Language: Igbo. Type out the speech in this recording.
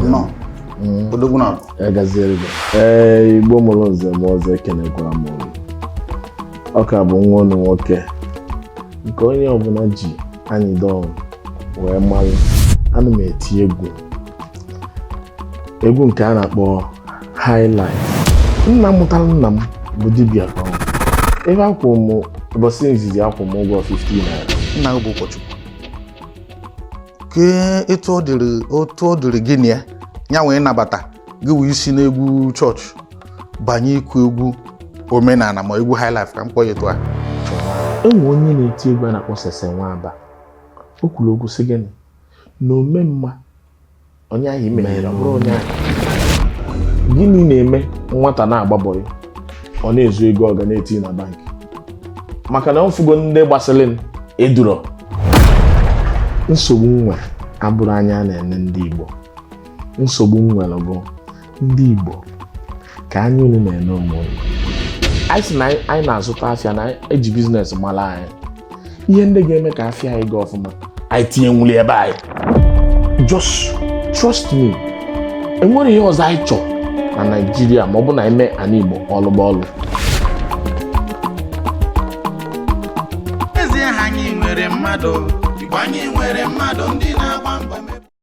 no. Odoguna. Gazelle. Igbo mụrụ nze m ọzọ ekenekwara m ọrụ. Ọ ka bụ nwa ọnụ nwoke nke onye ọbụla ji Anyidons wee malụ. Ana m eti egwu nke a na-akpọ high life. Nna mụtara nna m bụ dibịa ka ọ. Ebe akwụ m ụbọchị izizi akwụ m ụgwọ 15 naira. Nna gị bụ ụkọchukwu. Ke otu ọ dịrị gị na ya wee nabata gị wee isi n'egwu chọọchị banye ịkụ egwu omenala ma egwu high life ka m kpọọ ya etu a. Enwe onye na-eti egwu a na-akpọ Sese Nwaba. O kwuru okwu sị gịnị na omemma onye ahụ imere bụrụ onye ahụ. Gịnị na-eme nwata na-agba bọyị ọ na-ezu ego ọ ga na-eti na bankị maka na mfugo ndị gbasịrị eduro. Nsogbu nwe abụrụ anya na-ene ndị Igbo. Nsogbu nwere bụ ndị Igbo ka anya unu na-ene onwe. Anyị sị na anyị na-azụta afịa na eji biznes mara anyị. Ihe ndị ga-eme ka afịa anyị gaa ọfụma anyị tinye nwuli ebe anyị. Just trust me. Enwere ihe ọzọ anyị chọrọ na Nigeria ma ọ bụ na eme ana Igbo ọlụgba ọlụ. Ezi anyị nwere mmadụ, Igbo anyị nwere mmadụ ndị na-agba mbọ.